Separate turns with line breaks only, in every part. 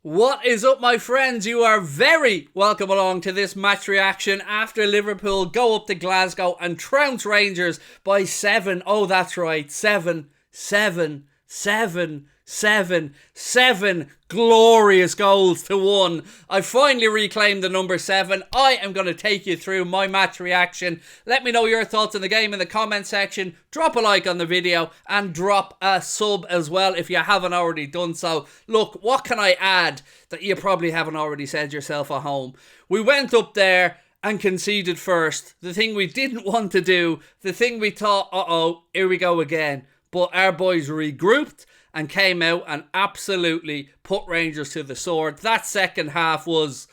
What is up, my friends? You are very welcome along to this match reaction after Liverpool go up to Glasgow and trounce Rangers by 7. Oh, that's right. 7 glorious goals to 1. I finally reclaimed the number 7. I am going to take you through my match reaction. Let me know your thoughts on the game in the comment section. Drop a like on the video and drop a sub as well if you haven't already done so. Look, what can I add that you probably haven't already said yourself at home? We went up there and conceded first. The thing we didn't want to do. The thing we thought, uh-oh, here we go again. But our boys regrouped and came out and absolutely put Rangers to the sword. That second half was,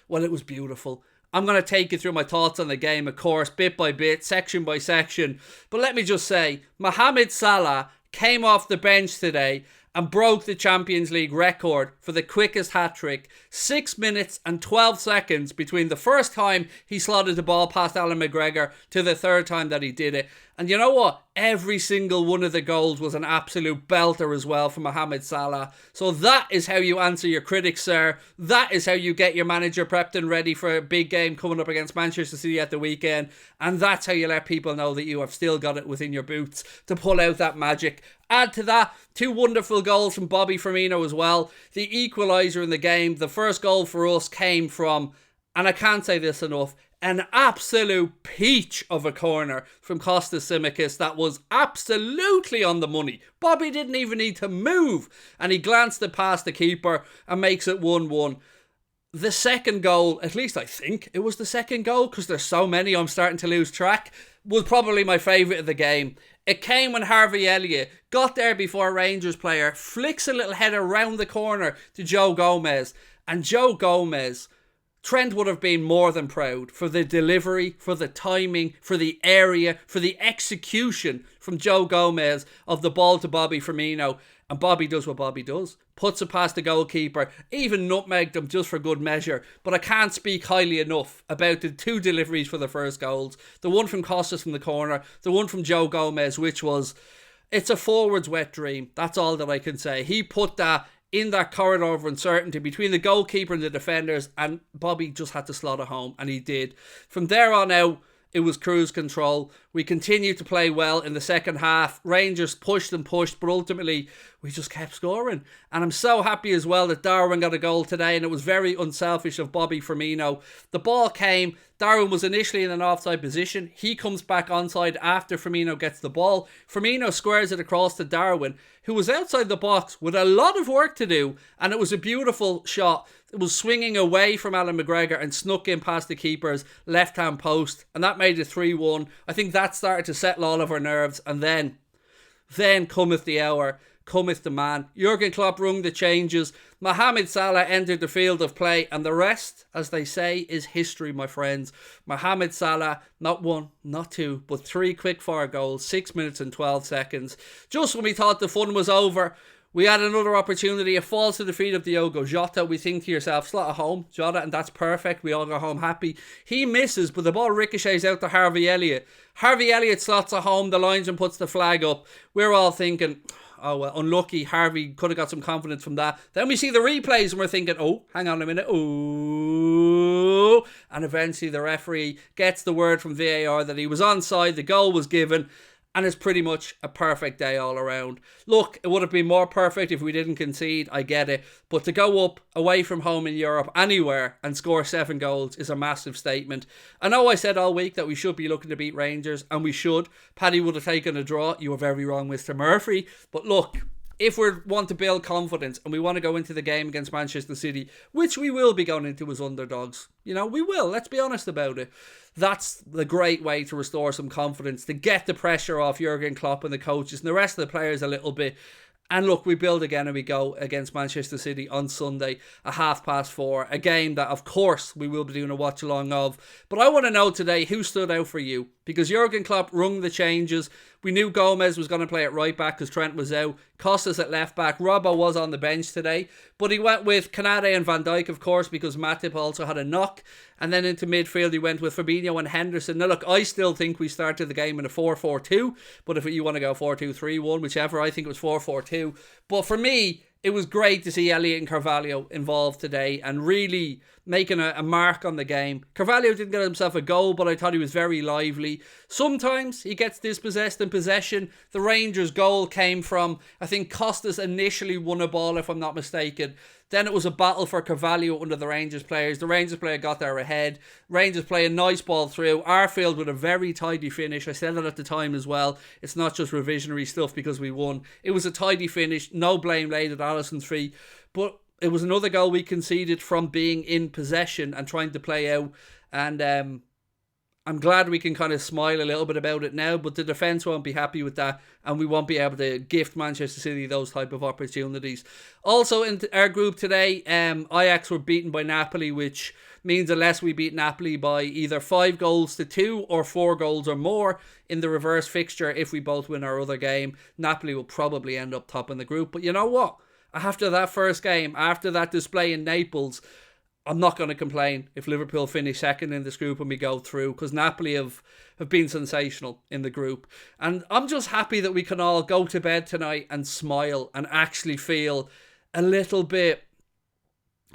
well, it was beautiful. I'm going to take you through my thoughts on the game, of course, bit by bit, section by section. But let me just say, Mo Salah came off the bench today and broke the Champions League record for the quickest hat-trick. 6 minutes and 12 seconds between the first time he slotted the ball past Alan McGregor to the third time that he did it. And you know what? Every single one of the goals was an absolute belter as well from Mo Salah. So that is how you answer your critics, sir. That is how you get your manager prepped and ready for a big game coming up against Manchester City at the weekend. And that's how you let people know that you have still got it within your boots to pull out that magic. Add to that, 2 wonderful goals from Bobby Firmino as well. The equaliser in the game. The first goal for us came from, and I can't say this enough, an absolute peach of a corner from Kostas Tsimikas that was absolutely on the money. Bobby didn't even need to move, and he glanced it past the keeper and makes it 1-1. The second goal, at least I think it was the second goal, because there's so many I'm starting to lose track, was probably my favourite of the game. It came when Harvey Elliott got there before a Rangers player, flicks a little header round the corner to Joe Gomez, and Joe Gomez, Trent would have been more than proud for the delivery, for the timing, for the area, for the execution from Joe Gomez of the ball to Bobby Firmino. And Bobby does what Bobby does. Puts it past the goalkeeper, even nutmegged him just for good measure. But I can't speak highly enough about the 2 deliveries for the first goals. The one from Costas from the corner, the one from Joe Gomez, which was, it's a forward's wet dream. That's all that I can say. He put that in that corridor of uncertainty between the goalkeeper and the defenders, and Bobby just had to slot it home, and he did. From there on out, it was cruise control. We continued to play well in the second half. Rangers pushed and pushed, but ultimately we just kept scoring. And I'm so happy as well that Darwin got a goal today, and it was very unselfish of Bobby Firmino. The ball came. Darwin was initially in an offside position. He comes back onside after Firmino gets the ball. Firmino squares it across to Darwin, who was outside the box with a lot of work to do, and it was a beautiful shot. It was swinging away from Alan McGregor and snuck in past the keeper's left-hand post, and that made it 3-1. I think that started to settle all of our nerves, and then cometh the hour, cometh the man. Jurgen Klopp rung the changes. Mo Salah entered the field of play, and the rest, as they say, is history, my friends. Mo Salah, not 1, not 2, but 3 quick-fire goals, 6 minutes and 12 seconds. Just when we thought the fun was over, we had another opportunity. It falls to the feet of Diogo Jota. We think to yourself, slot it home, Jota, and that's perfect. We all go home happy. He misses, but the ball ricochets out to Harvey Elliott. Harvey Elliott slots it home. The linesman puts the flag up. We're all thinking, oh, well, unlucky. Harvey could have got some confidence from that. Then we see the replays and we're thinking, oh, hang on a minute. Oh. And eventually the referee gets the word from VAR that he was onside. The goal was given. And it's pretty much a perfect day all around. Look, it would have been more perfect if we didn't concede, I get it. But to go up away from home in Europe, anywhere, and score 7 goals is a massive statement. I know I said all week that we should be looking to beat Rangers, and we should. Paddy would have taken a draw. You were very wrong, Mr. Murphy. But look, if we want to build confidence and we want to go into the game against Manchester City, which we will be going into as underdogs, you know, we will, let's be honest about it. That's the great way to restore some confidence, to get the pressure off Jurgen Klopp and the coaches and the rest of the players a little bit. And look, we build again and we go against Manchester City on Sunday at 4:30. A game that, of course, we will be doing a watch-along of. But I want to know today who stood out for you. Because Jurgen Klopp rung the changes. We knew Gomez was going to play at right back because Trent was out. Costas at left back. Robbo was on the bench today. But he went with Canade and Van Dijk, of course, because Matip also had a knock. And then into midfield, he went with Fabinho and Henderson. Now, look, I still think we started the game in a 4-4-2. But if you want to go 4-2-3-1, whichever, I think it was 4-4-2. But for me, it was great to see Elliott and Carvalho involved today and really making a mark on the game. Carvalho didn't get himself a goal, but I thought he was very lively. Sometimes he gets dispossessed in possession. The Rangers' goal came from, I think Costas initially won a ball, if I'm not mistaken. Then it was a battle for Carvalho under the Rangers players. The Rangers player got there ahead. Rangers play a nice ball through. Anfield with a very tidy finish. I said that at the time as well. It's not just revisionary stuff because we won. It was a tidy finish. No blame laid at Alisson's feet. But it was another goal we conceded from being in possession and trying to play out. And I'm glad we can kind of smile a little bit about it now, but the defence won't be happy with that, and we won't be able to gift Manchester City those type of opportunities. Also in our group today, Ajax were beaten by Napoli, which means unless we beat Napoli by either 5-2 or 4 goals or more in the reverse fixture, if we both win our other game, Napoli will probably end up top in the group. But you know what? After that first game, after that display in Naples, I'm not going to complain if Liverpool finish second in this group and we go through, because Napoli have been sensational in the group. And I'm just happy that we can all go to bed tonight and smile and actually feel a little bit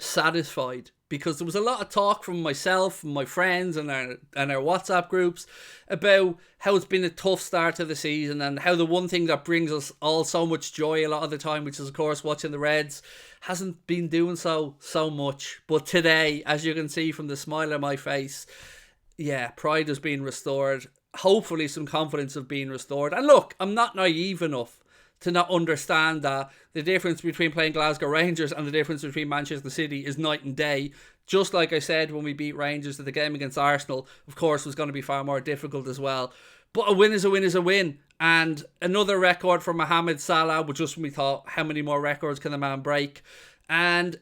satisfied, because there was a lot of talk from myself and my friends and our WhatsApp groups about how it's been a tough start to the season and how the one thing that brings us all so much joy a lot of the time, which is of course watching the Reds, hasn't been doing so much. But today, as you can see from the smile on my face, yeah, pride has been restored. Hopefully some confidence has been restored. And look, I'm not naive enough to not understand that the difference between playing Glasgow Rangers and the difference between Manchester City is night and day. Just like I said when we beat Rangers, that the game against Arsenal, of course, was going to be far more difficult as well. But a win is a win is a win. And another record for Mohamed Salah, but just when we thought, how many more records can the man break? And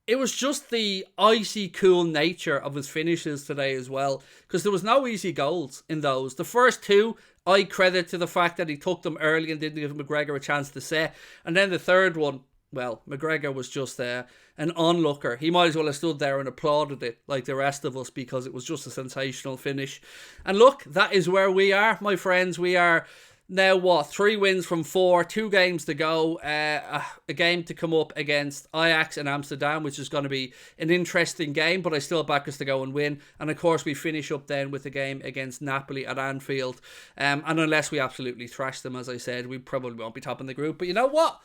it was just the icy cool nature of his finishes today as well, because there was no easy goals in those. The first two, I credit to the fact that he took them early and didn't give McGregor a chance to set. And then the third one, well, McGregor was just an onlooker. He might as well have stood there and applauded it like the rest of us, because it was just a sensational finish. And look, that is where we are, my friends. We are now, 3 wins from 4, 2 games to go, a game to come up against Ajax in Amsterdam, which is going to be an interesting game, but I still back us to go and win. And of course, we finish up then with a game against Napoli at Anfield. And unless we absolutely thrash them, as I said, we probably won't be top in the group. But you know what?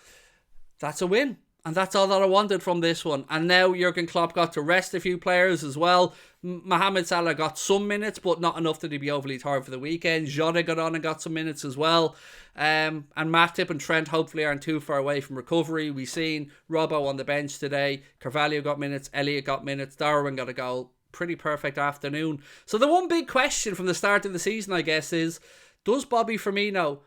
That's a win. And that's all that I wanted from this one. And now Jurgen Klopp got to rest a few players as well. Mohamed Salah got some minutes, but not enough that he'd be overly tired for the weekend. Jota got on and got some minutes as well. And Matip and Trent hopefully aren't too far away from recovery. We've seen Robbo on the bench today. Carvalho got minutes. Elliott got minutes. Darwin got a goal. Pretty perfect afternoon. So the one big question from the start of the season, I guess, is, does Bobby Firmino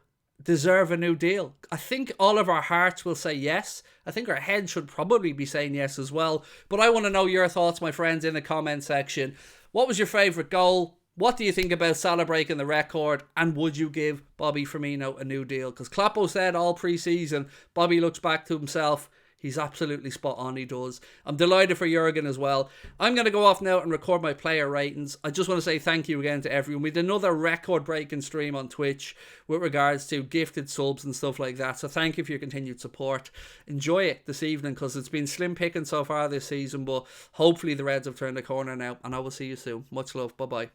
deserve a new deal? I think all of our hearts will say yes. I think our head should probably be saying yes as well. But I want to know your thoughts, my friends, in the comment section. What was your favourite goal? What do you think about Salah breaking the record? And would you give Bobby Firmino a new deal? Because Kloppo said all pre-season, Bobby looks back to himself, he's absolutely spot on, he does. I'm delighted for Jurgen as well. I'm going to go off now and record my player ratings. I just want to say thank you again to everyone. We did another record-breaking stream on Twitch with regards to gifted subs and stuff like that. So thank you for your continued support. Enjoy it this evening, because it's been slim picking so far this season, but hopefully the Reds have turned the corner now, and I will see you soon. Much love. Bye-bye.